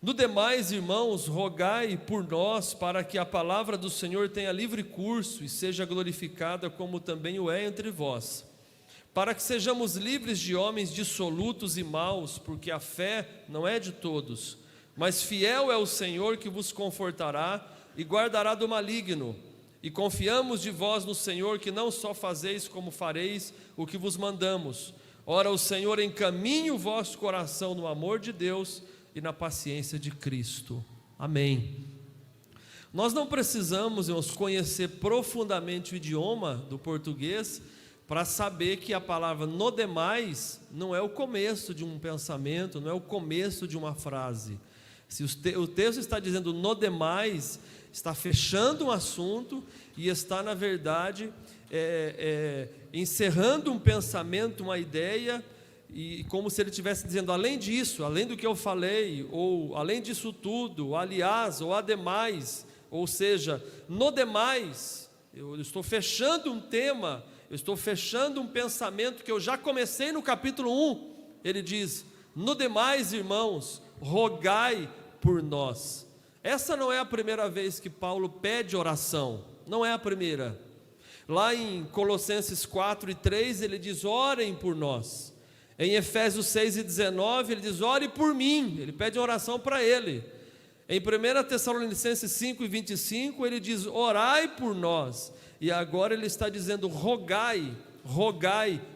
No demais, irmãos, rogai por nós para que a palavra do Senhor tenha livre curso e seja glorificada como também o é entre vós, para que sejamos livres de homens dissolutos e maus, porque a fé não é de todos, mas fiel é o Senhor que vos confortará e guardará do maligno. E confiamos de vós no Senhor, que não só fazeis como fareis o que vos mandamos. Ora, o Senhor encaminhe o vosso coração no amor de Deus e na paciência de Cristo. Amém. Nós não precisamos, irmãos, conhecer profundamente o idioma do português para saber que a palavra no demais não é o começo de um pensamento, não é o começo de uma frase. Se o texto está dizendo no demais, está fechando um assunto e está, na verdade, encerrando um pensamento, uma ideia, e como se ele estivesse dizendo, além disso, além do que eu falei, ou além disso tudo, aliás, ou ademais, ou seja, no demais, eu estou fechando um tema, eu estou fechando um pensamento que eu já comecei no capítulo 1, ele diz, no demais, irmãos, rogai por nós. Essa não é a primeira vez que Paulo pede oração, não é a primeira. Lá em Colossenses 4:3 ele diz, orem por nós. Em Efésios 6:19 ele diz, ore por mim, ele pede oração para ele. Em 1 Tessalonicenses 5:25 ele diz, orai por nós. E agora ele está dizendo, rogai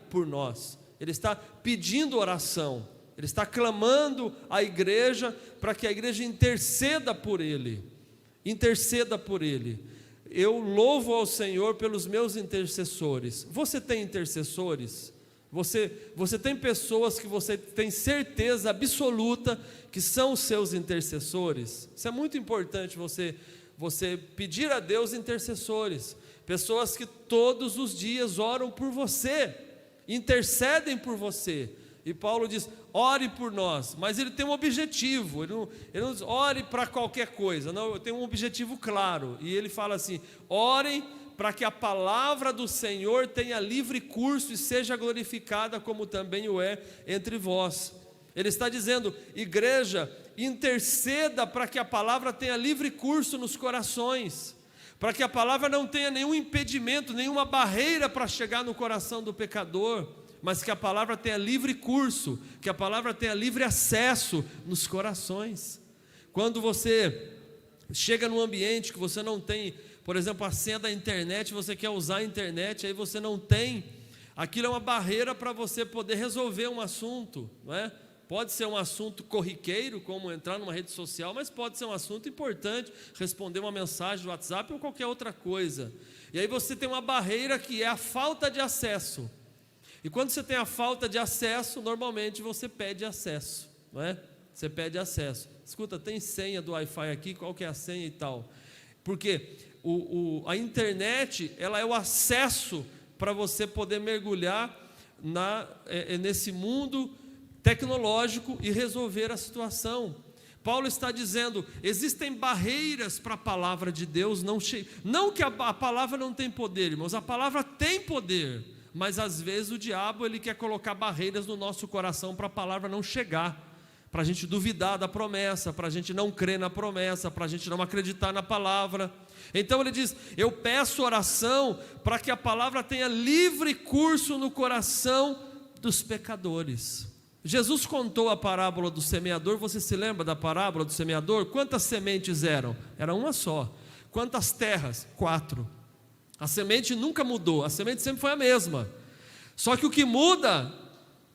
por nós. Ele está pedindo oração, ele está clamando à igreja para que a igreja interceda por ele. Interceda por ele. Eu louvo ao Senhor pelos meus intercessores. Você tem intercessores? Você tem pessoas que você tem certeza absoluta que são os seus intercessores? Isso é muito importante, você pedir a Deus intercessores, pessoas que todos os dias oram por você, intercedem por você. E Paulo diz, ore por nós, mas ele tem um objetivo, ele não diz, ore para qualquer coisa, não, eu tenho um objetivo claro, e ele fala assim, orem para que a palavra do Senhor tenha livre curso e seja glorificada como também o é entre vós. Ele está dizendo, igreja, interceda para que a palavra tenha livre curso nos corações, para que a palavra não tenha nenhum impedimento, nenhuma barreira para chegar no coração do pecador, mas que a palavra tenha livre curso, que a palavra tenha livre acesso nos corações. Quando você chega num ambiente que você não tem, por exemplo, a senha da internet, você quer usar a internet, aí você não tem, aquilo é uma barreira para você poder resolver um assunto, não é? Pode ser um assunto corriqueiro, como entrar numa rede social, mas pode ser um assunto importante, responder uma mensagem do WhatsApp ou qualquer outra coisa. E aí você tem uma barreira que é a falta de acesso. E quando você tem a falta de acesso, normalmente você pede acesso, não é? Você pede acesso. Escuta, tem senha do Wi-Fi aqui, qual que é a senha e tal? Porque a internet, ela é o acesso para você poder mergulhar nesse mundo tecnológico e resolver a situação. Paulo está dizendo, existem barreiras para a palavra de Deus, não que a palavra não tem poder, irmãos, a palavra tem poder, mas às vezes o diabo ele quer colocar barreiras no nosso coração para a palavra não chegar, para a gente duvidar da promessa, para a gente não crer na promessa, para a gente não acreditar na palavra. Então ele diz, eu peço oração para que a palavra tenha livre curso no coração dos pecadores. Jesus contou a parábola do semeador, você se lembra da parábola do semeador? Quantas sementes eram? Era uma só. Quantas terras? 4. A semente nunca mudou, a semente sempre foi a mesma. Só que o que muda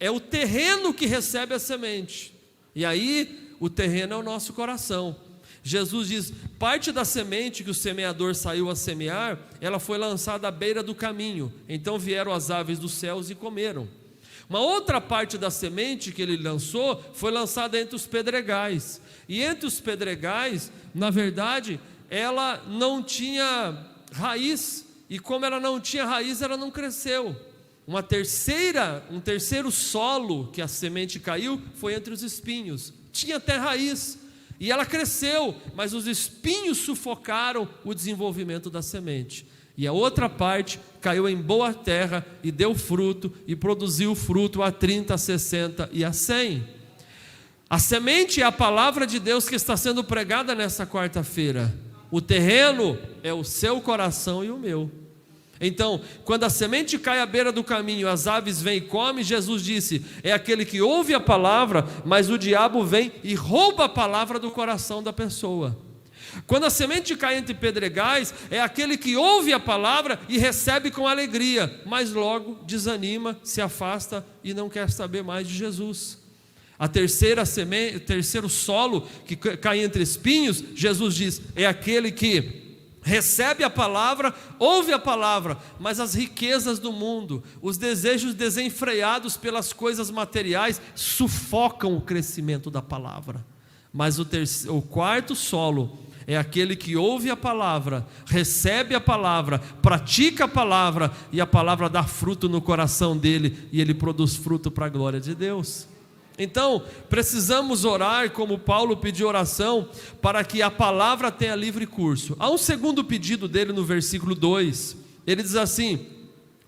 é o terreno que recebe a semente. E aí, o terreno é o nosso coração. Jesus diz, parte da semente que o semeador saiu a semear, ela foi lançada à beira do caminho. Então vieram as aves dos céus e comeram. Uma outra parte da semente que ele lançou, foi lançada entre os pedregais. E entre os pedregais, na verdade, ela não tinha raiz. E como ela não tinha raiz, ela não cresceu. Um terceiro solo que a semente caiu foi entre os espinhos. Tinha até raiz e ela cresceu, mas os espinhos sufocaram o desenvolvimento da semente. E a outra parte caiu em boa terra e deu fruto, e produziu fruto a 30, a 60 e a 100. A semente é a palavra de Deus que está sendo pregada nessa quarta-feira. O terreno é o seu coração e o meu. Então, quando a semente cai à beira do caminho, as aves vêm e comem, Jesus disse, é aquele que ouve a palavra, mas o diabo vem e rouba a palavra do coração da pessoa. Quando a semente cai entre pedregais, é aquele que ouve a palavra e recebe com alegria, mas logo desanima, se afasta e não quer saber mais de Jesus. A terceira semente, o terceiro solo que cai entre espinhos, Jesus diz, é aquele que recebe a palavra, ouve a palavra, mas as riquezas do mundo, os desejos desenfreados pelas coisas materiais, sufocam o crescimento da palavra. Mas o quarto solo é aquele que ouve a palavra, recebe a palavra, pratica a palavra, e a palavra dá fruto no coração dele, e ele produz fruto para a glória de Deus. Então, precisamos orar como Paulo pediu oração, para que a palavra tenha livre curso. Há um segundo pedido dele no versículo 2, ele diz assim,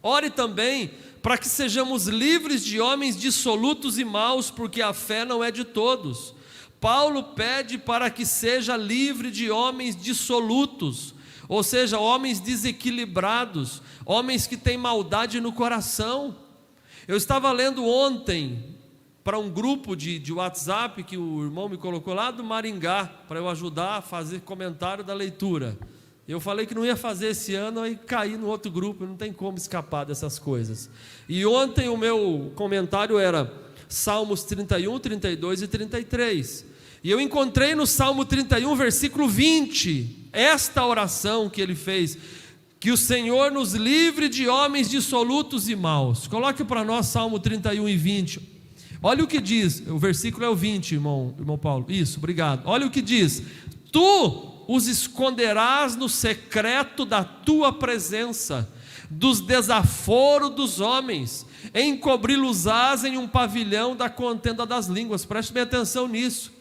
ore também para que sejamos livres de homens dissolutos e maus, porque a fé não é de todos. Paulo pede para que seja livre de homens dissolutos, ou seja, homens desequilibrados, homens que têm maldade no coração. Eu estava lendo ontem para um grupo de WhatsApp que o irmão me colocou lá do Maringá, para eu ajudar a fazer comentário da leitura. Eu falei que não ia fazer esse ano, aí caí no outro grupo, não tem como escapar dessas coisas. E ontem o meu comentário era Salmos 31, 32 e 33. E eu encontrei no Salmo 31, versículo 20, esta oração que ele fez, que o Senhor nos livre de homens dissolutos e maus. Coloque para nós Salmo 31 e 20. Olha o que diz, o versículo é o 20, irmão Paulo. Isso, obrigado. Olha o que diz: tu os esconderás no secreto da tua presença, dos desaforos dos homens, encobri-los-ás em um pavilhão da contenda das línguas. Preste bem atenção nisso.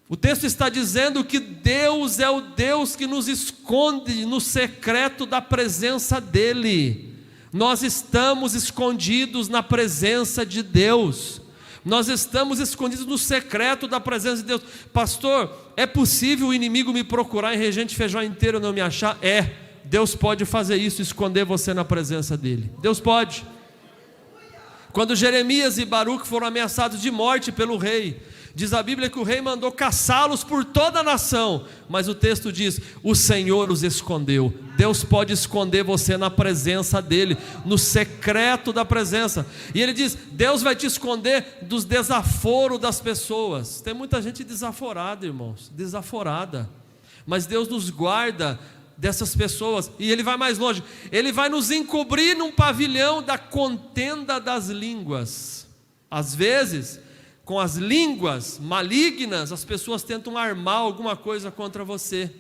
O texto está dizendo que Deus é o Deus que nos esconde no secreto da presença dEle. Nós estamos escondidos na presença de Deus. Nós estamos escondidos no secreto da presença de Deus. Pastor, é possível o inimigo me procurar em Regente Feijó inteiro e não me achar? É. Deus pode fazer isso, esconder você na presença dEle. Deus pode. Quando Jeremias e Baruque foram ameaçados de morte pelo rei, diz a Bíblia que o rei mandou caçá-los por toda a nação, mas o texto diz, o Senhor os escondeu. Deus pode esconder você na presença dEle, no secreto da presença. E ele diz, Deus vai te esconder dos desaforos das pessoas. Tem muita gente desaforada, irmãos, desaforada, mas Deus nos guarda dessas pessoas. E Ele vai mais longe, Ele vai nos encobrir num pavilhão da contenda das línguas. Às vezes, com as línguas malignas, as pessoas tentam armar alguma coisa contra você,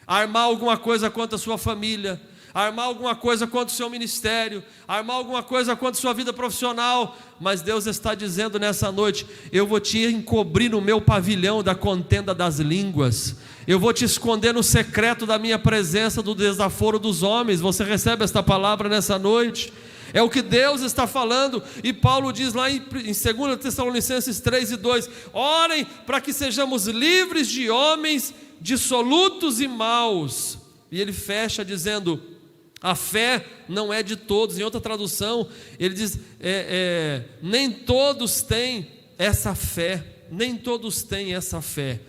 armar alguma coisa contra a sua família, armar alguma coisa contra o seu ministério, armar alguma coisa contra a sua vida profissional. Mas Deus está dizendo nessa noite, eu vou te encobrir no meu pavilhão da contenda das línguas, eu vou te esconder no secreto da minha presença, do desaforo dos homens. Você recebe esta palavra nessa noite? É o que Deus está falando. E Paulo diz lá em 2 Tessalonicenses 3 e 2, orem para que sejamos livres de homens dissolutos e maus. E ele fecha dizendo, a fé não é de todos. Em outra tradução, ele diz, nem todos têm essa fé, nem todos têm essa fé.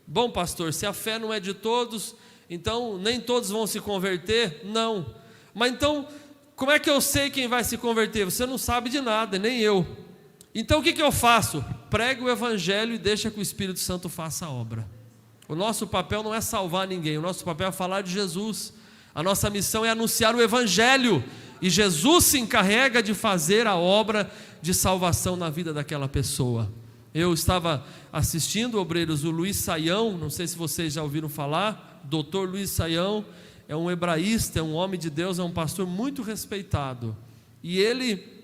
Bom, pastor, se a fé não é de todos, então nem todos vão se converter? Não. Mas então, como é que eu sei quem vai se converter? Você não sabe de nada, nem eu. Então o que eu faço? Prego o evangelho e deixa que o Espírito Santo faça a obra. O nosso papel não é salvar ninguém, o nosso papel é falar de Jesus. A nossa missão é anunciar o evangelho, e Jesus se encarrega de fazer a obra de salvação na vida daquela pessoa. Eu estava assistindo, obreiros, o Luiz Saião, não sei se vocês já ouviram falar, doutor Luiz Saião, é um hebraísta, é um homem de Deus, é um pastor muito respeitado, e ele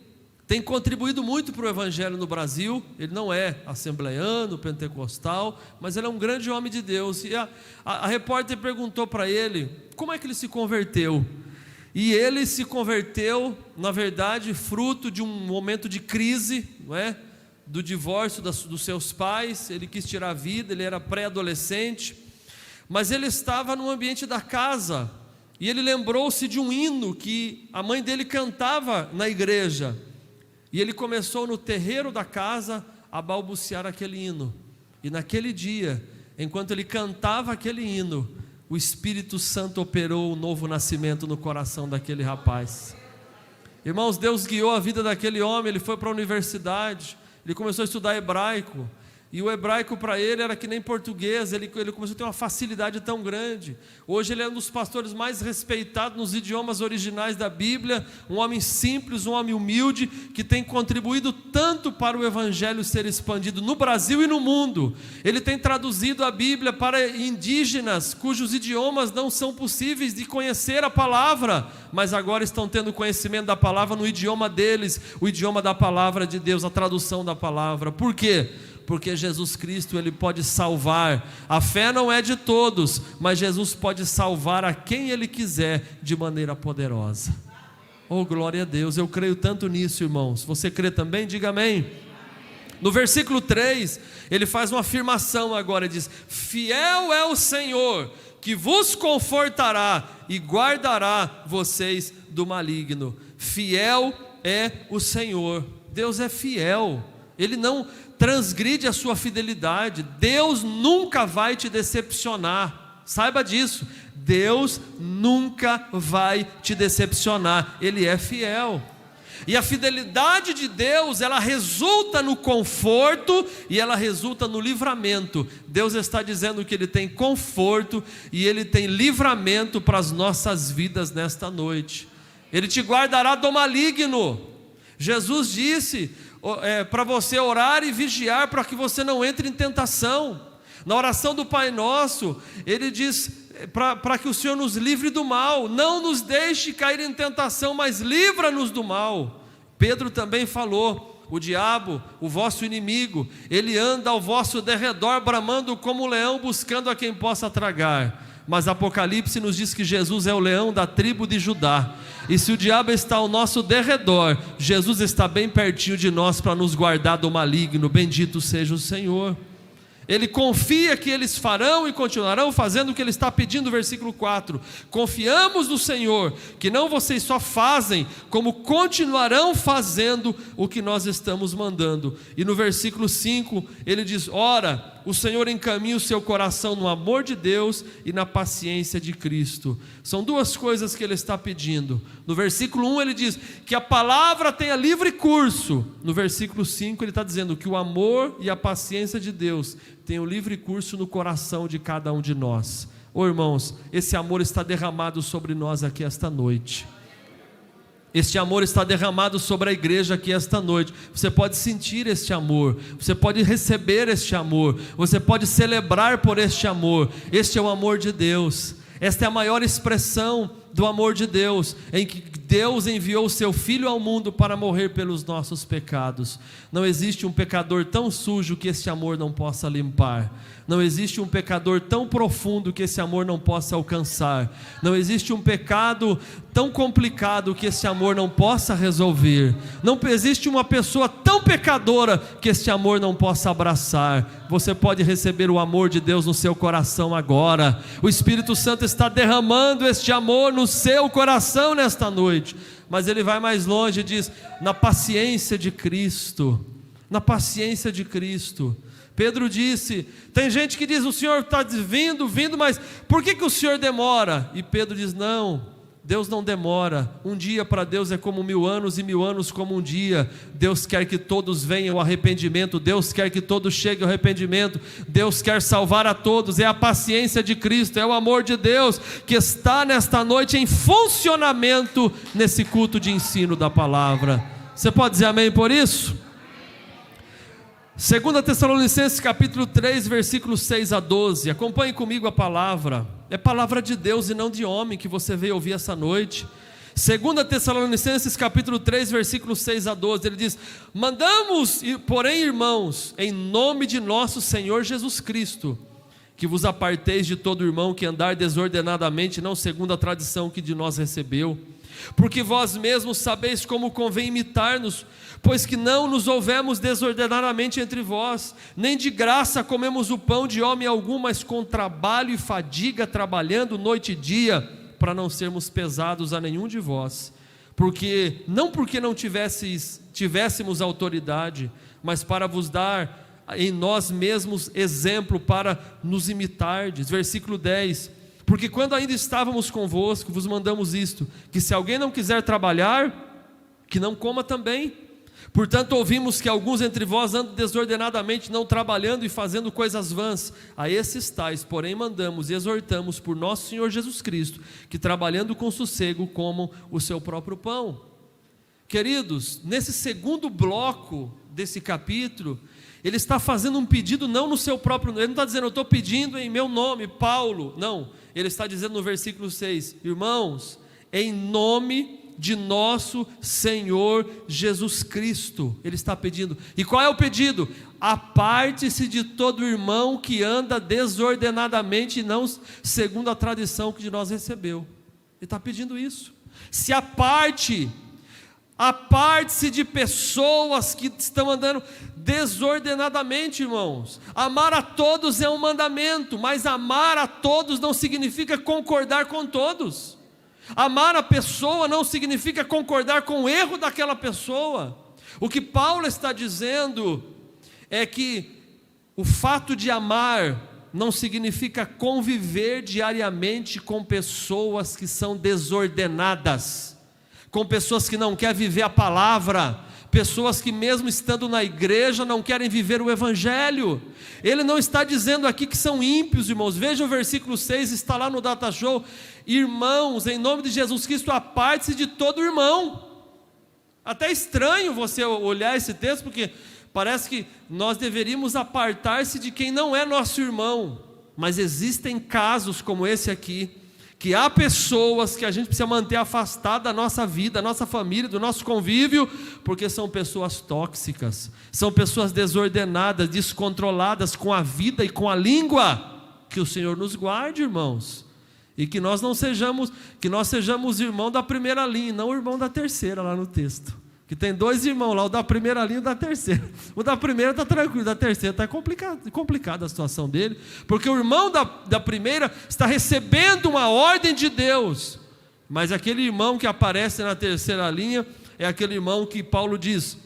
tem contribuído muito para o evangelho no Brasil. Ele não é assembleiano, pentecostal, mas ele é um grande homem de Deus. E a repórter perguntou para ele, como é que ele se converteu? E ele se converteu, na verdade, fruto de um momento de crise, não é? do divórcio dos seus pais, ele quis tirar a vida, ele era pré-adolescente, mas ele estava no ambiente da casa, e ele lembrou-se de um hino que a mãe dele cantava na igreja, e ele começou no terreiro da casa a balbuciar aquele hino, e naquele dia, enquanto ele cantava aquele hino, o Espírito Santo operou um novo nascimento no coração daquele rapaz. Irmãos, Deus guiou a vida daquele homem, ele foi para a universidade, ele começou a estudar hebraico, e o hebraico para ele era que nem português, ele começou a ter uma facilidade tão grande. Hoje ele é um dos pastores mais respeitados nos idiomas originais da Bíblia, um homem simples, um homem humilde, que tem contribuído tanto para o Evangelho ser expandido no Brasil e no mundo. Ele tem traduzido a Bíblia para indígenas, cujos idiomas não são possíveis de conhecer a palavra, mas agora estão tendo conhecimento da palavra no idioma deles, o idioma da palavra de Deus, a tradução da palavra. Por quê? Porque Jesus Cristo, Ele pode salvar. A fé não é de todos, mas Jesus pode salvar a quem Ele quiser de maneira poderosa. Oh, glória a Deus, eu creio tanto nisso, irmãos. Você crê também? Diga amém. No versículo 3, ele faz uma afirmação agora, ele diz: fiel é o Senhor, que vos confortará e guardará vocês do maligno. Fiel é o Senhor. Deus é fiel, Ele não transgride a sua fidelidade. Deus nunca vai te decepcionar, saiba disso. Deus nunca vai te decepcionar, Ele é fiel. E a fidelidade de Deus, ela resulta no conforto e ela resulta no livramento. Deus está dizendo que Ele tem conforto e Ele tem livramento para as nossas vidas nesta noite. Ele te guardará do maligno. Jesus disse para você orar e vigiar para que você não entre em tentação. Na oração do Pai Nosso, Ele diz para que o Senhor nos livre do mal, não nos deixe cair em tentação, mas livra-nos do mal. Pedro também falou: o diabo, o vosso inimigo, ele anda ao vosso derredor, bramando como um leão, buscando a quem possa tragar. Mas Apocalipse nos diz que Jesus é o leão da tribo de Judá. E se o diabo está ao nosso derredor, Jesus está bem pertinho de nós para nos guardar do maligno. Bendito seja o Senhor. Ele confia que eles farão e continuarão fazendo o que ele está pedindo, versículo 4. Confiamos no Senhor, que não vocês só fazem, como continuarão fazendo o que nós estamos mandando. E no versículo 5, ele diz: ora, o Senhor encaminha o seu coração no amor de Deus e na paciência de Cristo. São duas coisas que ele está pedindo. No versículo 1 ele diz que a palavra tenha livre curso. No versículo 5 ele está dizendo que o amor e a paciência de Deus tenham livre curso no coração de cada um de nós. Ô irmãos, esse amor está derramado sobre nós aqui esta noite. Este amor está derramado sobre a igreja aqui esta noite. Você pode sentir este amor, você pode receber este amor, você pode celebrar por este amor. Este é o amor de Deus. Esta é a maior expressão do amor de Deus, em que Deus enviou o seu Filho ao mundo para morrer pelos nossos pecados. Não existe um pecador tão sujo que esse amor não possa limpar. Não existe um pecador tão profundo que esse amor não possa alcançar. Não existe um pecado tão complicado que esse amor não possa resolver. Não existe uma pessoa tão pecadora que esse amor não possa abraçar. Você pode receber o amor de Deus no seu coração agora. O Espírito Santo está derramando este amor no seu coração nesta noite. Mas ele vai mais longe e diz: na paciência de Cristo. Na paciência de Cristo. Pedro disse, tem gente que diz: o Senhor está vindo, mas por que o Senhor demora? E Pedro diz: não, Deus não demora. Um dia para Deus é como 1000 anos e 1000 anos como um dia. Deus quer que todos venham ao arrependimento, Deus quer que todos cheguem ao arrependimento, Deus quer salvar a todos. É a paciência de Cristo, é o amor de Deus que está nesta noite em funcionamento nesse culto de ensino da palavra. Você pode dizer amém por isso? 2 Tessalonicenses capítulo 3, versículos 6 a 12, acompanhe comigo a palavra, é palavra de Deus e não de homem que você veio ouvir essa noite. 2 Tessalonicenses capítulo 3, versículos 6 a 12, ele diz: mandamos, porém irmãos, em nome de nosso Senhor Jesus Cristo, que vos aparteis de todo irmão que andar desordenadamente, não segundo a tradição que de nós recebeu, porque vós mesmos sabeis como convém imitar-nos, pois que não nos houvemos desordenadamente entre vós, nem de graça comemos o pão de homem algum, mas com trabalho e fadiga, trabalhando noite e dia, para não sermos pesados a nenhum de vós, não porque não tivéssemos autoridade, mas para vos dar em nós mesmos exemplo para nos imitardes. Versículo 10, porque quando ainda estávamos convosco, vos mandamos isto, que se alguém não quiser trabalhar, que não coma também. Portanto, ouvimos que alguns entre vós andam desordenadamente, não trabalhando e fazendo coisas vãs. A esses tais, porém, mandamos e exortamos por nosso Senhor Jesus Cristo, que trabalhando com sossego comam o seu próprio pão. Queridos, nesse segundo bloco desse capítulo, ele está fazendo um pedido não no seu próprio nome. Ele não está dizendo, eu estou pedindo em meu nome, Paulo. Não, ele está dizendo no versículo 6, irmãos, em nome de nosso Senhor Jesus Cristo, ele está pedindo. E qual é o pedido? Aparte-se de todo irmão que anda desordenadamente, e não segundo a tradição que de nós recebeu. Ele está pedindo isso. Se aparte-se de pessoas que estão andando desordenadamente, irmãos. Amar a todos é um mandamento, mas amar a todos não significa concordar com todos. Amar a pessoa não significa concordar com o erro daquela pessoa. O que Paulo está dizendo é que o fato de amar não significa conviver diariamente com pessoas que são desordenadas, com pessoas que não querem viver a palavra, pessoas que mesmo estando na igreja não querem viver o evangelho. Ele não está dizendo aqui que são ímpios, irmãos. Veja o versículo 6, está lá no Data Show. Irmãos, em nome de Jesus Cristo, aparte-se de todo irmão. Até estranho você olhar esse texto, porque parece que nós deveríamos apartar-se de quem não é nosso irmão, mas existem casos como esse aqui, que há pessoas que a gente precisa manter afastado da nossa vida, da nossa família, do nosso convívio, porque são pessoas tóxicas, são pessoas desordenadas, descontroladas com a vida e com a língua. Que o Senhor nos guarde, irmãos, e que nós não sejamos, que nós sejamos irmão da primeira linha, não irmão da terceira lá no texto, que tem dois irmãos lá, o da primeira linha e o da terceira. O da primeira está tranquilo, o da terceira está complicada a situação dele, porque o irmão da primeira está recebendo uma ordem de Deus, mas aquele irmão que aparece na terceira linha é aquele irmão que Paulo diz,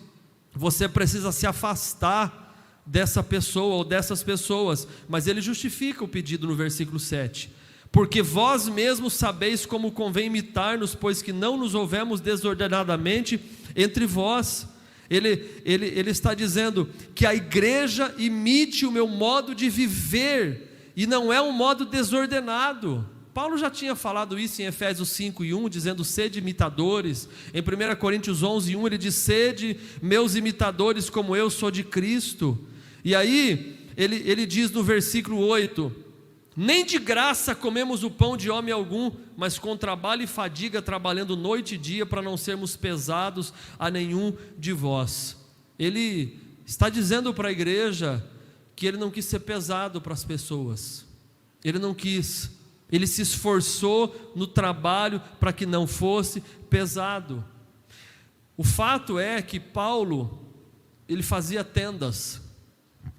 você precisa se afastar dessa pessoa ou dessas pessoas, mas ele justifica o pedido no versículo 7, porque vós mesmos sabeis como convém imitar-nos, pois que não nos houvemos desordenadamente entre vós. Ele está dizendo que a igreja imite o meu modo de viver, e não é um modo desordenado. Paulo já tinha falado isso em Efésios 5:1, dizendo, sede imitadores. Em 1 Coríntios 11:1, ele diz, sede meus imitadores como eu sou de Cristo. E aí, ele diz no versículo 8, nem de graça comemos o pão de homem algum, mas com trabalho e fadiga, trabalhando noite e dia, para não sermos pesados a nenhum de vós. Ele está dizendo para a igreja que ele não quis ser pesado para as pessoas, ele não quis, ele se esforçou no trabalho para que não fosse pesado. O fato é que Paulo, ele fazia tendas.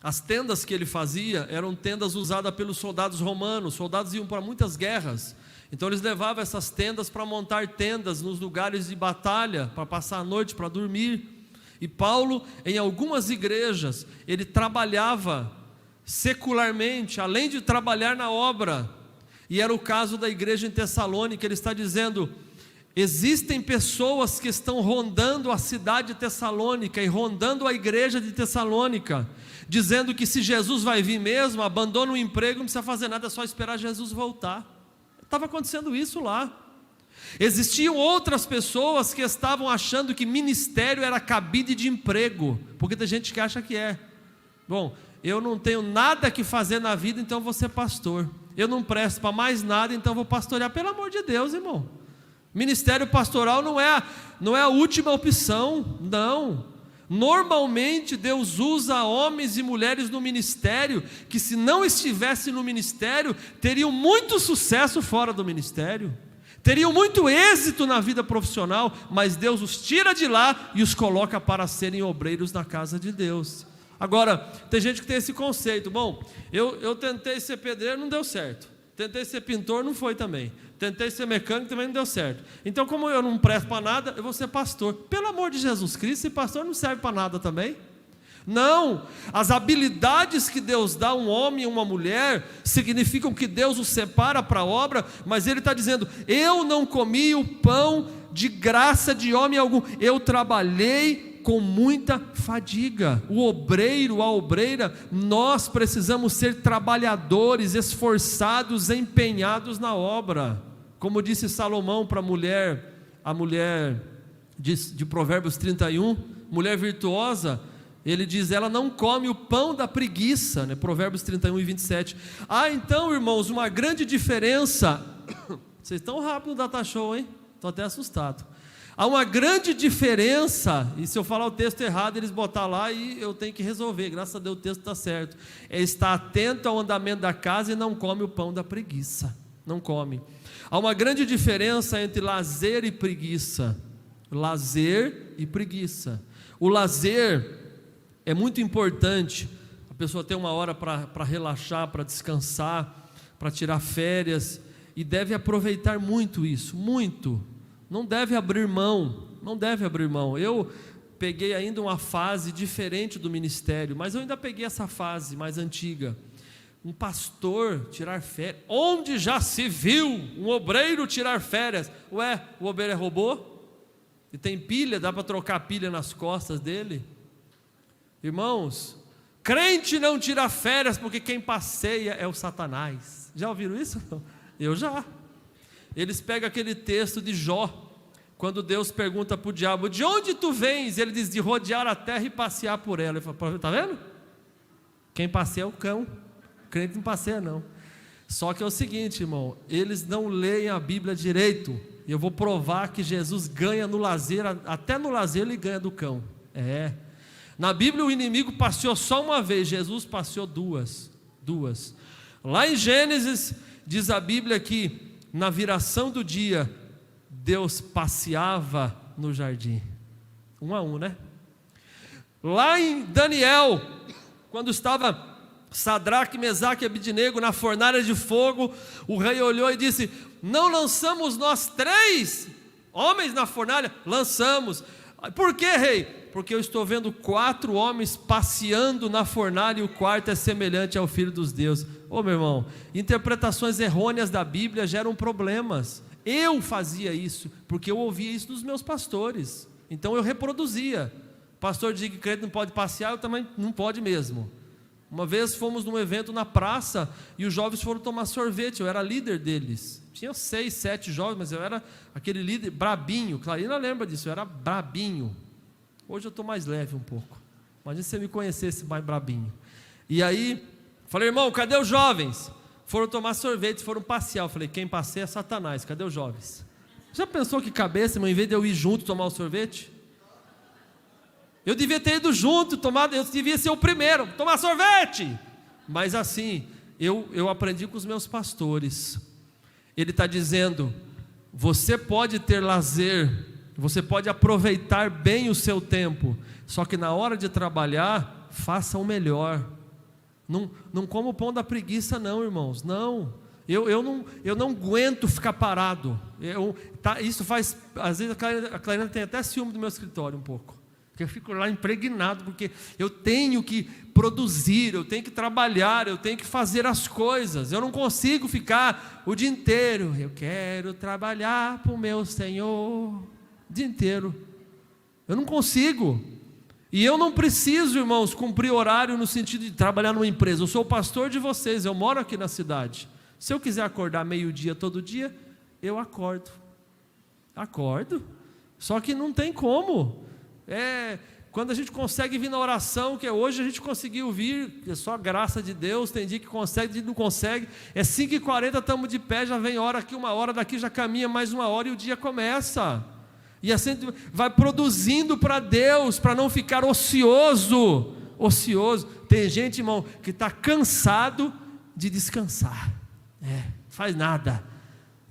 As tendas que ele fazia eram tendas usadas pelos soldados romanos. Os soldados iam para muitas guerras, então eles levavam essas tendas para montar tendas nos lugares de batalha, para passar a noite, para dormir. E Paulo, em algumas igrejas, ele trabalhava secularmente, além de trabalhar na obra. E era o caso da igreja em Tessalônica. Ele está dizendo, existem pessoas que estão rondando a cidade de Tessalônica e rondando a igreja de Tessalônica, dizendo que se Jesus vai vir mesmo, abandona o emprego, não precisa fazer nada, é só esperar Jesus voltar. Estava acontecendo isso lá. Existiam outras pessoas que estavam achando que ministério era cabide de emprego, porque tem gente que acha que é. Bom, eu não tenho nada que fazer na vida, então vou ser pastor. Eu não presto para mais nada, então vou pastorear. Pelo amor de Deus, irmão. Ministério pastoral não é a última opção, não. Normalmente Deus usa homens e mulheres no ministério, que se não estivessem no ministério, teriam muito sucesso fora do ministério, teriam muito êxito na vida profissional, mas Deus os tira de lá e os coloca para serem obreiros na casa de Deus. Agora, tem gente que tem esse conceito: bom, eu tentei ser pedreiro, não deu certo, tentei ser pintor, não foi também, tentei ser mecânico, também não deu certo, então como eu não presto para nada, eu vou ser pastor. Pelo amor de Jesus Cristo, esse pastor não serve para nada também? Não, as habilidades que Deus dá a um homem e uma mulher significam que Deus os separa para a obra, mas Ele está dizendo: eu não comi o pão de graça de homem algum, eu trabalhei com muita fadiga. O obreiro, a obreira, nós precisamos ser trabalhadores, esforçados, empenhados na obra. Como disse Salomão para a mulher de Provérbios 31, mulher virtuosa, ele diz: ela não come o pão da preguiça, né? Provérbios 31 e 27. Então, irmãos, uma grande diferença. Vocês estão rápido no data show, hein? Estou até assustado. Há uma grande diferença, e se eu falar o texto errado, eles botar lá e eu tenho que resolver. Graças a Deus o texto está certo. É estar atento ao andamento da casa e não come o pão da preguiça. Não come. Há uma grande diferença entre lazer e preguiça. Lazer e preguiça. O lazer é muito importante, a pessoa ter uma hora para relaxar, para descansar, para tirar férias, e deve aproveitar muito isso, muito, não deve abrir mão, não deve abrir mão. Eu peguei ainda uma fase diferente do ministério, mas eu ainda peguei essa fase mais antiga. Um pastor tirar férias, onde já se viu um obreiro tirar férias? Ué, o obreiro é robô? E tem pilha, dá para trocar pilha nas costas dele? Irmãos, crente não tira férias, porque quem passeia é o Satanás. Já ouviram isso? Eu já. Eles pegam aquele texto de Jó, quando Deus pergunta para o diabo: de onde tu vens? Ele diz: de rodear a terra e passear por ela. Ele fala: está vendo? Quem passeia é o cão, crente não passeia não. Só que é o seguinte, irmão, eles não leem a Bíblia direito, e eu vou provar que Jesus ganha no lazer, até no lazer ele ganha do cão. Na Bíblia o inimigo passeou só uma vez, Jesus passeou duas. Lá em Gênesis diz a Bíblia que na viração do dia Deus passeava no jardim, um a um, né? Lá em Daniel, quando estava Sadraque, Mesaque e Abidnego na fornalha de fogo, o rei olhou e disse: não lançamos nós 3 homens na fornalha? Lançamos. Por que, rei? Porque eu estou vendo 4 homens passeando na fornalha e o quarto é semelhante ao Filho dos deuses. Meu irmão, interpretações errôneas da Bíblia geram problemas. Eu fazia isso, porque eu ouvia isso dos meus pastores, então eu reproduzia. O pastor diz que crente não pode passear, eu também não pode mesmo. Uma vez fomos num evento na praça e os jovens foram tomar sorvete, eu era líder deles. Tinha 6, 7 jovens, mas eu era aquele líder brabinho. Clarina lembra disso, eu era brabinho. Hoje eu estou mais leve um pouco. Imagina se você me conhecesse mais brabinho. E aí, falei: irmão, cadê os jovens? Foram tomar sorvete, foram passear. Eu falei: quem passeia é Satanás, cadê os jovens? Já pensou que cabeça, irmão, em vez de eu ir junto tomar o sorvete? Eu devia ter ido junto, eu devia ser o primeiro, tomar sorvete. Mas assim, eu aprendi com os meus pastores. Ele está dizendo: você pode ter lazer, você pode aproveitar bem o seu tempo, só que na hora de trabalhar, faça o melhor. Não coma o pão da preguiça não, irmãos, não. Eu não aguento ficar parado. Isso faz, às vezes a Clarina tem até ciúme do meu escritório um pouco, porque eu fico lá impregnado, porque eu tenho que produzir, eu tenho que trabalhar, eu tenho que fazer as coisas. Eu não consigo ficar o dia inteiro: eu quero trabalhar para o meu Senhor, o dia inteiro. Eu não consigo. E eu não preciso, irmãos, cumprir horário no sentido de trabalhar numa empresa. Eu sou o pastor de vocês, eu moro aqui na cidade. Se eu quiser acordar meio-dia todo dia, eu acordo. Só que não tem como. Quando a gente consegue vir na oração, que hoje a gente conseguiu vir, é só a graça de Deus. Tem dia que consegue, dia que não consegue. 5h40, estamos de pé, já vem hora aqui, 1 hora daqui, já caminha mais 1 hora e o dia começa. E assim vai produzindo para Deus, para não ficar ocioso. Tem gente, irmão, que está cansado de descansar. Faz nada.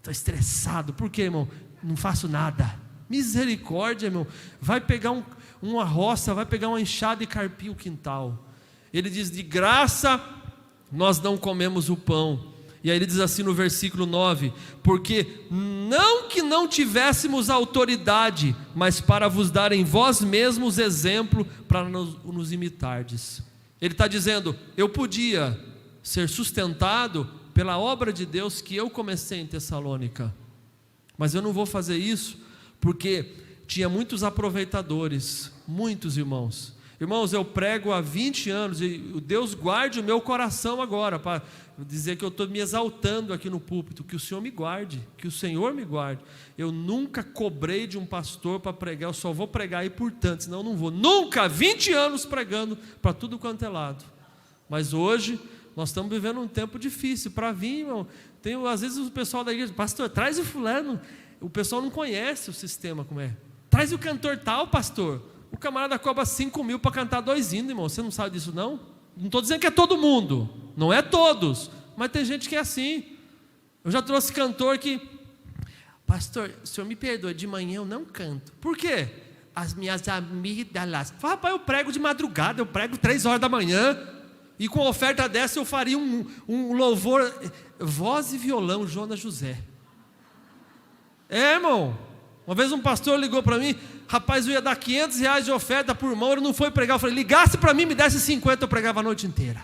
Estou estressado. Por quê, irmão? Não faço nada. Misericórdia, irmão. Vai pegar uma roça, vai pegar uma enxada e carpir o quintal. Ele diz, de graça nós não comemos o pão. E aí ele diz assim no versículo 9, porque não que não tivéssemos autoridade, mas para vos dar em vós mesmos exemplo, para nos imitardes. Ele está dizendo, eu podia ser sustentado pela obra de Deus que eu comecei em Tessalônica, mas eu não vou fazer isso, porque tinha muitos aproveitadores, muitos irmãos. Irmãos, eu prego há 20 anos, e Deus guarde o meu coração agora, para dizer que eu estou me exaltando aqui no púlpito, que o Senhor me guarde, que o Senhor me guarde. Eu nunca cobrei de um pastor para pregar, eu só vou pregar aí por tanto, senão eu não vou. Nunca, 20 anos pregando para tudo quanto é lado. Mas hoje, nós estamos vivendo um tempo difícil, para vir, irmão, às vezes o pessoal da igreja, pastor, traz o fulano, o pessoal não conhece o sistema como é. Traz o cantor tal, pastor. O camarada cobra 5 mil para cantar 2 hinos, irmão. Você não sabe disso, não? Não estou dizendo que é todo mundo, não é todos, mas tem gente que é assim. Eu já trouxe cantor que, pastor, o senhor me perdoa, de manhã eu não canto. Por quê? As minhas amígdalas. Rapaz, eu prego de madrugada, eu prego 3 horas da manhã, e com oferta dessa eu faria um louvor, voz e violão, Jonas José. Irmão. Uma vez um pastor ligou para mim, rapaz, eu ia dar R$500 de oferta por mão, ele não foi pregar. Eu falei, ligasse para mim, me desse 50, eu pregava a noite inteira.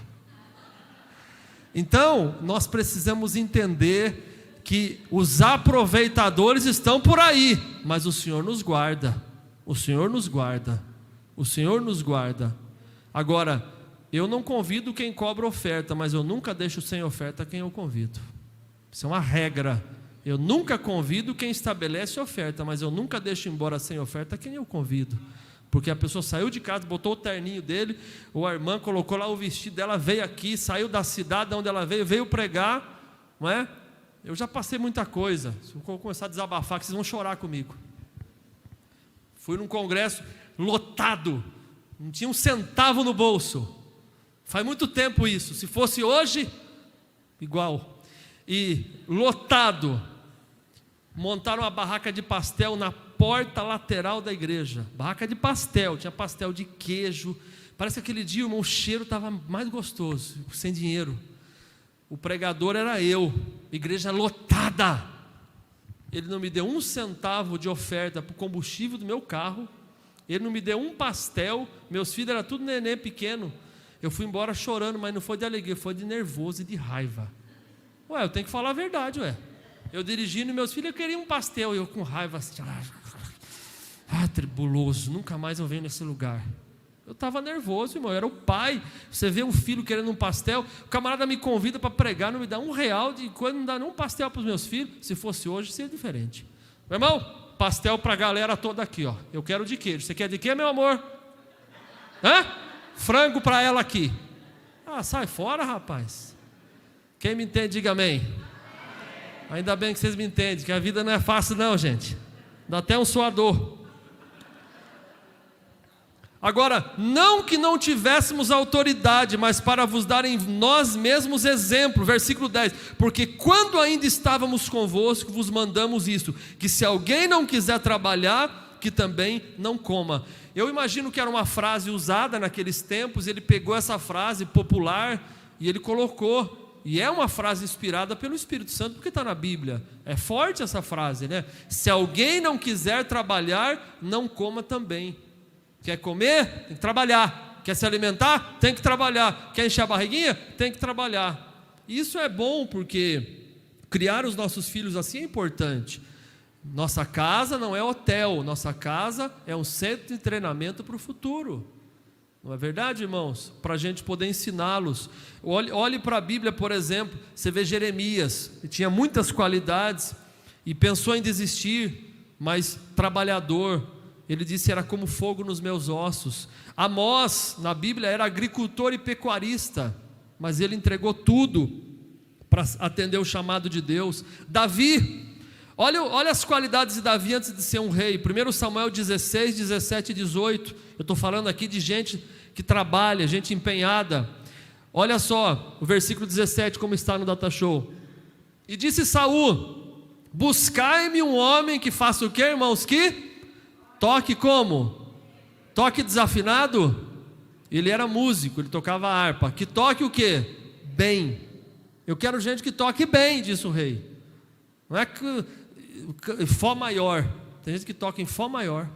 Então, nós precisamos entender que os aproveitadores estão por aí, mas o Senhor nos guarda, o Senhor nos guarda, o Senhor nos guarda. Agora, eu não convido quem cobra oferta, mas eu nunca deixo sem oferta quem eu convido. Isso é uma regra. Eu nunca convido quem estabelece oferta, mas eu nunca deixo embora sem oferta quem eu convido. Porque a pessoa saiu de casa, botou o terninho dele, ou a irmã colocou lá o vestido dela, veio aqui, saiu da cidade onde ela veio pregar, não é? Eu já passei muita coisa. Se eu começar a desabafar, que vocês vão chorar comigo. Fui num congresso lotado, não tinha um centavo no bolso. Faz muito tempo isso. Se fosse hoje, igual. E lotado. Montaram uma barraca de pastel na porta lateral da igreja. Barraca de pastel, tinha pastel de queijo. Parece que aquele dia, irmão, o cheiro estava mais gostoso, sem dinheiro. O pregador era eu, igreja lotada. Ele não me deu um centavo de oferta para o combustível do meu carro. Ele não me deu um pastel. Meus filhos eram tudo neném pequeno. Eu fui embora chorando, mas não foi de alegria, foi de nervoso e de raiva. Ué, eu tenho que falar a verdade, ué. Eu dirigindo, meus filhos queriam um pastel, e eu com raiva assim, tribuloso, nunca mais eu venho nesse lugar. Eu estava nervoso, irmão, eu era o pai. Você vê um filho querendo um pastel, o camarada me convida para pregar, não me dá R$1 de coisa, não dá nem um pastel para os meus filhos. Se fosse hoje, seria diferente. Meu irmão, pastel para a galera toda aqui, ó. Eu quero de queijo. Você quer de quê, meu amor? Frango para ela aqui. Sai fora, rapaz. Quem me entende, diga amém. Ainda bem que vocês me entendem, que a vida não é fácil não, gente. Dá até um suador. Agora, não que não tivéssemos autoridade, mas para vos darem nós mesmos exemplo. Versículo 10. Porque quando ainda estávamos convosco, vos mandamos isto, que se alguém não quiser trabalhar, que também não coma. Eu imagino que era uma frase usada naqueles tempos, ele pegou essa frase popular e ele colocou. E é uma frase inspirada pelo Espírito Santo, porque está na Bíblia. É forte essa frase, né? Se alguém não quiser trabalhar, não coma também. Quer comer? Tem que trabalhar. Quer se alimentar? Tem que trabalhar. Quer encher a barriguinha? Tem que trabalhar. Isso é bom, porque criar os nossos filhos assim é importante. Nossa casa não é hotel, nossa casa é um centro de treinamento para o futuro. Não é verdade, irmãos? Para a gente poder ensiná-los. Olhe para a Bíblia, por exemplo. Você vê Jeremias, que tinha muitas qualidades e pensou em desistir, mas trabalhador. Ele disse, era como fogo nos meus ossos. Amós, na Bíblia, era agricultor e pecuarista, mas ele entregou tudo para atender o chamado de Deus. Davi, olha as qualidades de Davi antes de ser um rei. 1 Samuel 16, 17 e 18. Eu estou falando aqui de gente que trabalha, gente empenhada. Olha só, o versículo 17, como está no Data Show. E disse Saul, Buscai-me um homem que faça o quê, irmãos? Que toque como? Toque desafinado? Ele era músico, ele tocava harpa. Que toque o quê? Bem. Eu quero gente que toque bem, disse o rei. Não é que Fó maior. Tem gente que toca em Fó maior.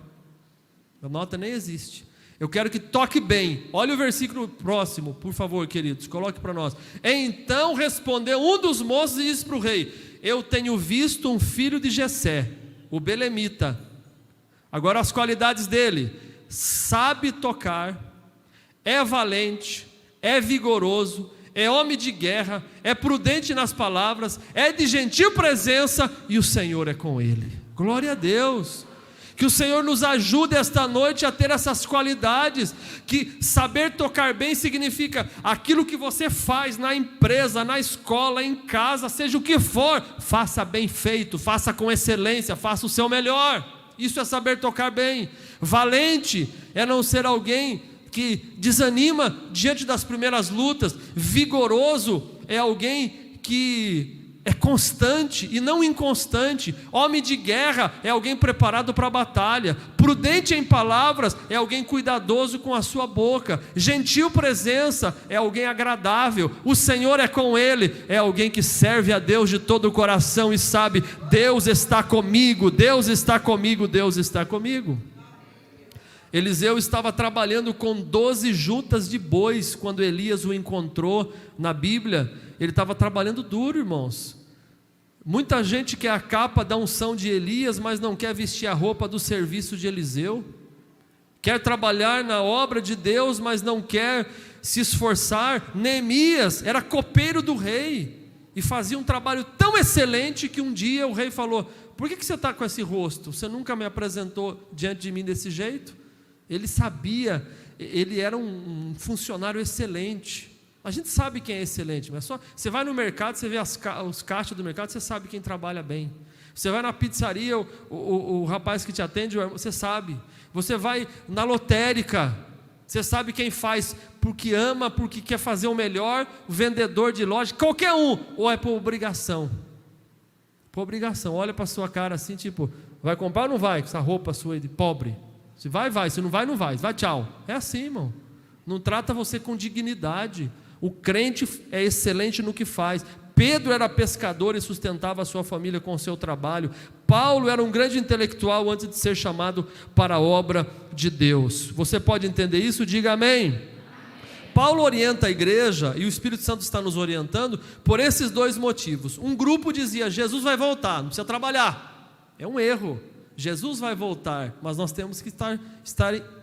A nota nem existe. Eu quero que toque bem. Olha o versículo próximo, por favor, queridos. Coloque para nós. Então respondeu um dos moços e disse para o rei: eu tenho visto um filho de Jessé, o belemita. Agora as qualidades dele: sabe tocar, é valente, é vigoroso, é homem de guerra, é prudente nas palavras, é de gentil presença, e o Senhor é com ele. Glória a Deus. Que o Senhor nos ajude esta noite a ter essas qualidades. Que saber tocar bem significa aquilo que você faz na empresa, na escola, em casa, seja o que for, faça bem feito, faça com excelência, faça o seu melhor. Isso é saber tocar bem. Valente é não ser alguém que desanima diante das primeiras lutas. Vigoroso é alguém que é constante e não inconstante. Homem de guerra é alguém preparado para a batalha. Prudente em palavras é alguém cuidadoso com a sua boca. Gentil presença é alguém agradável. O Senhor é com ele, é alguém que serve a Deus de todo o coração e sabe: Deus está comigo, Deus está comigo, Deus está comigo. Eliseu estava trabalhando com 12 juntas de bois quando Elias o encontrou na Bíblia. Ele estava trabalhando duro, irmãos. Muita gente quer a capa da unção de Elias, mas não quer vestir a roupa do serviço de Eliseu. Quer trabalhar na obra de Deus, mas não quer se esforçar. Neemias era copeiro do rei e fazia um trabalho tão excelente que um dia o rei falou: por que você está com esse rosto? Você nunca me apresentou diante de mim desse jeito? Ele sabia, ele era um funcionário excelente. A gente sabe quem é excelente, mas só você vai no mercado, você vê os caixas do mercado, você sabe quem trabalha bem. Você vai na pizzaria, o rapaz que te atende, você sabe. Você vai na lotérica, você sabe quem faz porque ama, porque quer fazer o melhor. O vendedor de loja, qualquer um, ou é por obrigação. Por obrigação. Olha para a sua cara assim, tipo: vai comprar ou não vai? Com essa roupa sua de pobre. Se vai, vai. Se não vai, não vai. Vai, tchau. É assim, irmão. Não trata você com dignidade. O crente é excelente no que faz. Pedro era pescador e sustentava a sua família com o seu trabalho. Paulo era um grande intelectual antes de ser chamado para a obra de Deus. Você pode entender isso? Diga amém. Paulo orienta a igreja, e o Espírito Santo está nos orientando por esses dois motivos. Um grupo dizia: Jesus vai voltar, não precisa trabalhar. É um erro. Jesus vai voltar, mas nós temos que estar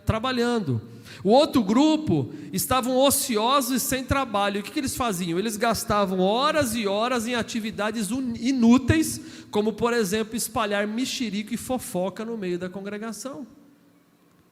trabalhando. O outro grupo estavam ociosos e sem trabalho. O que eles faziam? Eles gastavam horas e horas em atividades inúteis, como por exemplo espalhar mexerico e fofoca no meio da congregação.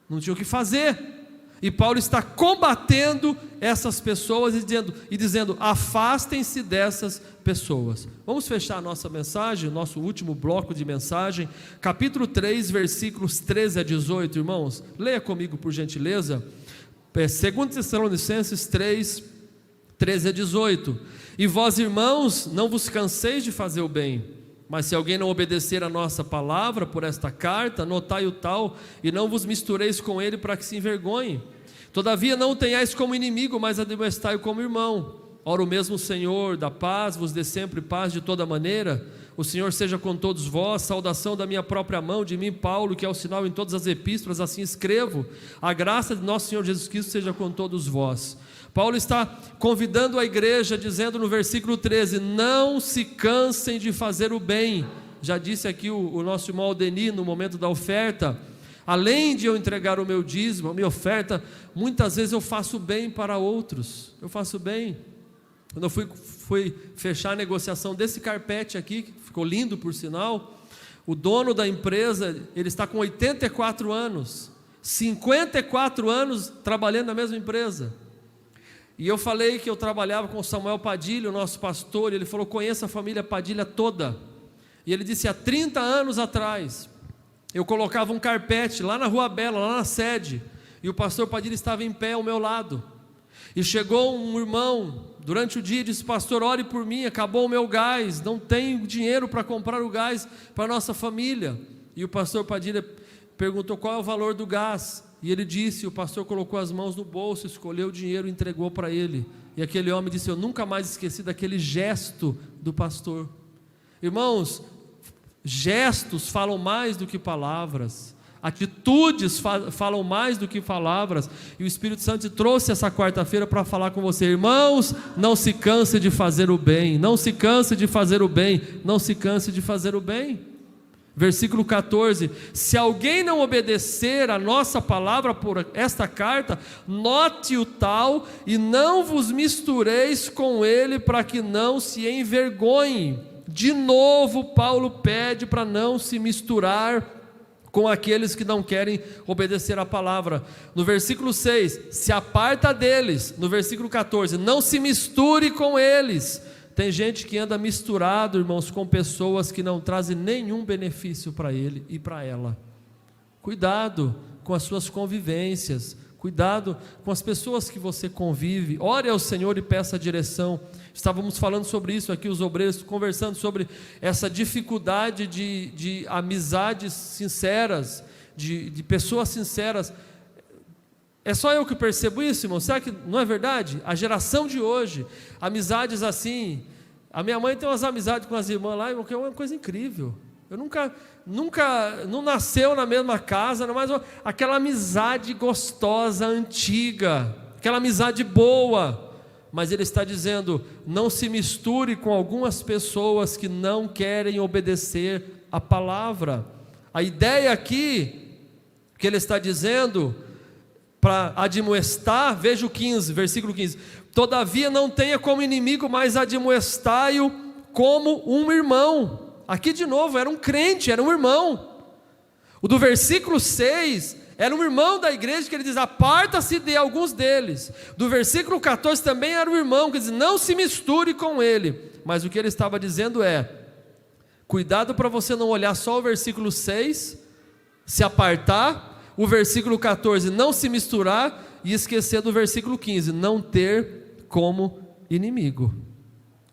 Não tinha o que fazer. E Paulo está combatendo essas pessoas e dizendo: afastem-se dessas pessoas. Vamos fechar a nossa mensagem, nosso último bloco de mensagem, capítulo 3, versículos 13 a 18, irmãos. Leia comigo, por gentileza. 2 Tessalonicenses 3, 13 a 18. E vós, irmãos, não vos canseis de fazer o bem, mas se alguém não obedecer a nossa palavra por esta carta, notai o tal, e não vos mistureis com ele para que se envergonhe. Todavia não o tenhais como inimigo, mas admoestai-o como irmão. Ora, o mesmo Senhor da paz vos dê sempre paz de toda maneira. O Senhor seja com todos vós. Saudação da minha própria mão, de mim, Paulo, que é o sinal em todas as epístolas, assim escrevo. A graça de nosso Senhor Jesus Cristo seja com todos vós. Paulo está convidando a igreja, dizendo no versículo 13: não se cansem de fazer o bem. Já disse aqui o nosso irmão Aldeni no momento da oferta: além de eu entregar o meu dízimo, a minha oferta, muitas vezes eu faço bem para outros. Eu faço bem. Quando eu fui fechar a negociação desse carpete aqui, que ficou lindo por sinal, o dono da empresa, ele está com 84 anos, 54 anos trabalhando na mesma empresa. E eu falei que eu trabalhava com o Samuel Padilha, o nosso pastor, e ele falou: conheço a família Padilha toda. E ele disse: há 30 anos atrás, eu colocava um carpete lá na Rua Bela, lá na sede, e o pastor Padilha estava em pé ao meu lado. E chegou um irmão durante o dia e disse: pastor, ore por mim, acabou o meu gás, não tenho dinheiro para comprar o gás para a nossa família. E o pastor Padilha perguntou qual é o valor do gás, e ele disse, o pastor colocou as mãos no bolso, escolheu o dinheiro e entregou para ele. E aquele homem disse: eu nunca mais esqueci daquele gesto do pastor. Irmãos, gestos falam mais do que palavras, atitudes falam mais do que palavras, e o Espírito Santo te trouxe essa quarta-feira para falar com você. Irmãos, não se canse de fazer o bem, não se canse de fazer o bem, não se canse de fazer o bem. Versículo 14: se alguém não obedecer a nossa palavra por esta carta, note o tal, e não vos mistureis com ele, para que não se envergonhe. De novo Paulo pede para não se misturar com aqueles que não querem obedecer a palavra. No versículo 6, se aparta deles. No versículo 14, não se misture com eles. Tem gente que anda misturado, irmãos, com pessoas que não trazem nenhum benefício para ele e para ela. Cuidado com as suas convivências, cuidado com as pessoas que você convive. Ore ao Senhor e peça direção. Estávamos falando sobre isso aqui, os obreiros, conversando sobre essa dificuldade de amizades sinceras, de pessoas sinceras. É só eu que percebo isso, irmão? Será que não é verdade? A geração de hoje, amizades assim, a minha mãe tem umas amizades com as irmãs lá, irmão, que é uma coisa incrível. Eu nunca, não nasceu na mesma casa, mas aquela amizade gostosa, antiga, aquela amizade boa. Mas ele está dizendo: não se misture com algumas pessoas que não querem obedecer a palavra. A ideia aqui, que ele está dizendo, para admoestar, veja o 15, versículo 15: todavia não tenha como inimigo, mas admoestai-o como um irmão. Aqui de novo, era um crente, era um irmão. O do versículo 6, era um irmão da igreja, que ele diz: aparta-se de alguns deles. Do versículo 14 também era um irmão, que diz: não se misture com ele. Mas o que ele estava dizendo é: cuidado para você não olhar só o versículo 6, se apartar, o versículo 14, não se misturar, e esquecer do versículo 15, não ter como inimigo.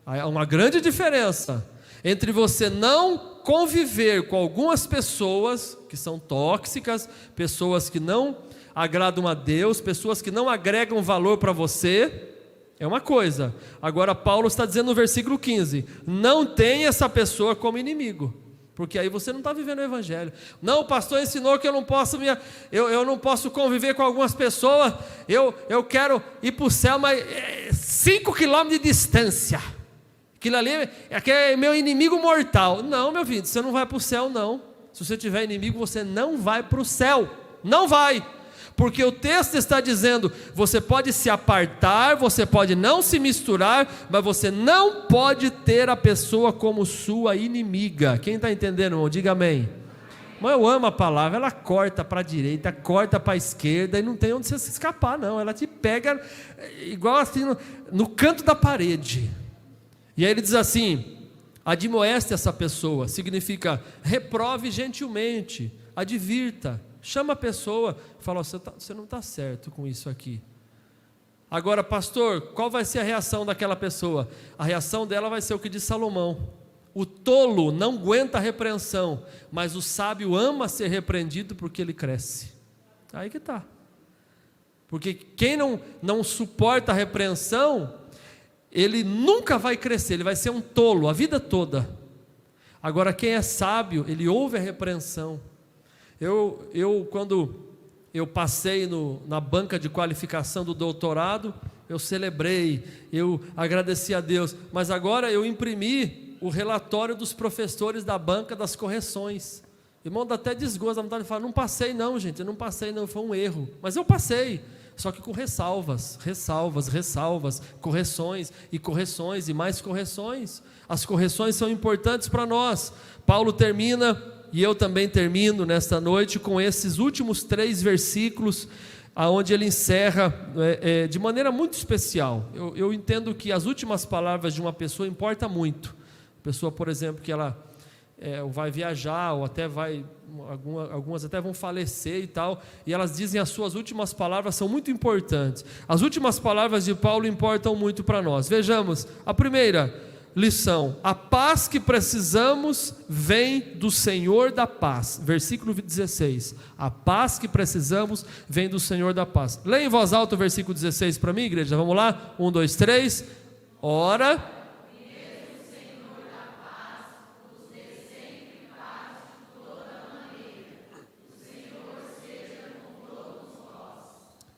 Há uma grande diferença entre você não conviver com algumas pessoas que são tóxicas, pessoas que não agradam a Deus, pessoas que não agregam valor para você, é uma coisa. Agora Paulo está dizendo no versículo 15, não tenha essa pessoa como inimigo, porque aí você não está vivendo o evangelho. Não, o pastor ensinou que eu não posso conviver com algumas pessoas, eu quero ir para o céu, mas 5 quilômetros de distância, aquilo ali é meu inimigo mortal. Não, meu filho, você não vai para o céu não. Se você tiver inimigo, você não vai para o céu, não vai, porque o texto está dizendo: você pode se apartar, você pode não se misturar, mas você não pode ter a pessoa como sua inimiga. Quem está entendendo, irmão? Diga amém. Mas eu amo a palavra, ela corta para a direita, corta para a esquerda, e não tem onde você se escapar não, ela te pega igual assim no canto da parede. E aí ele diz assim: admoeste essa pessoa, significa reprove gentilmente, advirta, chama a pessoa, fala: você não está certo com isso aqui. Agora, pastor, qual vai ser a reação daquela pessoa? A reação dela vai ser o que diz Salomão: o tolo não aguenta a repreensão, mas o sábio ama ser repreendido porque ele cresce. Aí que está. Porque quem não suporta a repreensão, ele nunca vai crescer, ele vai ser um tolo a vida toda. Agora quem é sábio, ele ouve a repreensão. Quando eu passei na banca de qualificação do doutorado, eu celebrei, eu agradeci a Deus, mas agora eu imprimi o relatório dos professores da banca das correções. Irmão, dá até desgosto, dá vontade de falar: não passei não, gente, eu não passei não, foi um erro, mas eu passei. Só que com ressalvas, correções e mais correções. As correções são importantes para nós. Paulo termina, e eu também termino nesta noite, com esses últimos 3 versículos, onde ele encerra de maneira muito especial. Eu entendo que as últimas palavras de uma pessoa importam muito. A pessoa, por exemplo, que ela ou vai viajar, ou até algumas até vão falecer e tal, e elas dizem as suas últimas palavras são muito importantes. As últimas palavras de Paulo importam muito para nós. Vejamos, a primeira lição: a paz que precisamos vem do Senhor da paz. Versículo 16, a paz que precisamos vem do Senhor da paz. Leia em voz alta o versículo 16 para mim, igreja, vamos lá, 1, 2, 3, ora...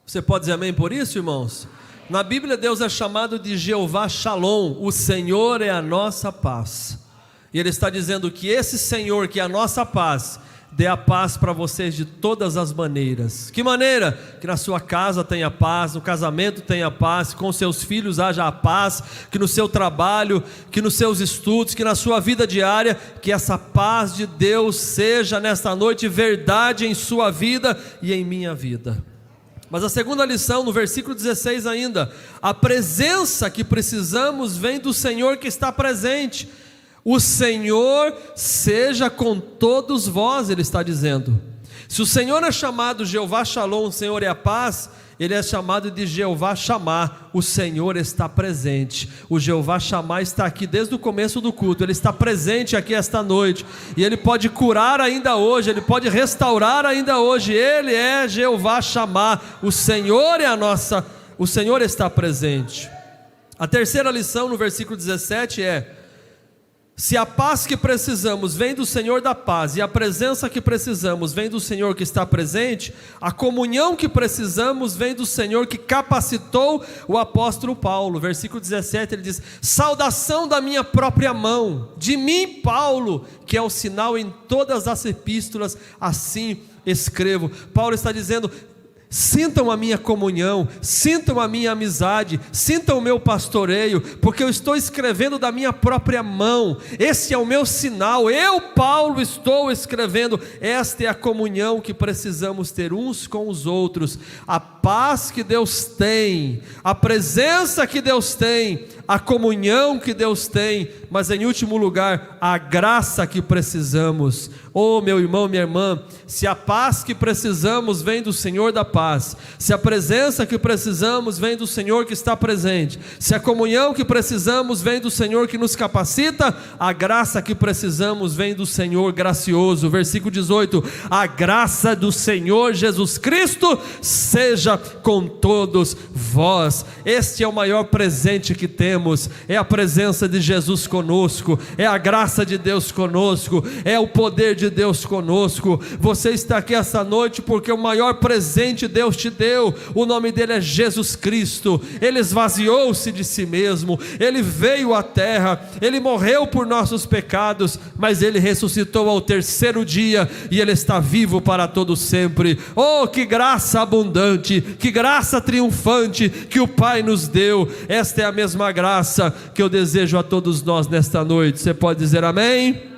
Você pode dizer amém por isso, irmãos? Na Bíblia Deus é chamado de Jeová Shalom, o Senhor é a nossa paz. E Ele está dizendo que esse Senhor que é a nossa paz, dê a paz para vocês de todas as maneiras. Que maneira? Que na sua casa tenha paz, no casamento tenha paz, com seus filhos haja a paz, que no seu trabalho, que nos seus estudos, que na sua vida diária, que essa paz de Deus seja nesta noite verdade em sua vida e em minha vida. Mas a segunda lição, no versículo 16 ainda, a presença que precisamos vem do Senhor que está presente. O Senhor seja com todos vós, Ele está dizendo. Se o Senhor é chamado Jeová Shalom, o Senhor é a paz, Ele é chamado de Jeová Shammah, o Senhor está presente. O Jeová Shammah está aqui desde o começo do culto, Ele está presente aqui esta noite, e Ele pode curar ainda hoje, Ele pode restaurar ainda hoje. Ele é Jeová Shammah, o Senhor o Senhor está presente. A terceira lição no versículo 17 é: se a paz que precisamos vem do Senhor da paz, e a presença que precisamos vem do Senhor que está presente, a comunhão que precisamos vem do Senhor que capacitou o apóstolo Paulo. Versículo 17 ele diz: saudação da minha própria mão, de mim Paulo, que é o sinal em todas as epístolas, assim escrevo. Paulo está dizendo: sintam a minha comunhão, sintam a minha amizade, sintam o meu pastoreio, porque eu estou escrevendo da minha própria mão, esse é o meu sinal, eu, Paulo, estou escrevendo. Esta é a comunhão que precisamos ter uns com os outros, a paz que Deus tem, a presença que Deus tem, a comunhão que Deus tem, mas em último lugar, a graça que precisamos. Oh, meu irmão, minha irmã, se a paz que precisamos vem do Senhor da paz, se a presença que precisamos vem do Senhor que está presente, se a comunhão que precisamos vem do Senhor que nos capacita, a graça que precisamos vem do Senhor gracioso. Versículo 18: a graça do Senhor Jesus Cristo seja com todos vós. Este é o maior presente que temos, é a presença de Jesus conosco, é a graça de Deus conosco, é o poder de Deus conosco. Você está aqui essa noite porque o maior presente Deus te deu, o nome dele é Jesus Cristo. Ele esvaziou-se de si mesmo, ele veio à terra, ele morreu por nossos pecados, mas ele ressuscitou ao terceiro dia e ele está vivo para todo sempre. Oh, que graça abundante, que graça triunfante que o Pai nos deu. Esta é a mesma graça que eu desejo a todos nós nesta noite. Você pode dizer amém?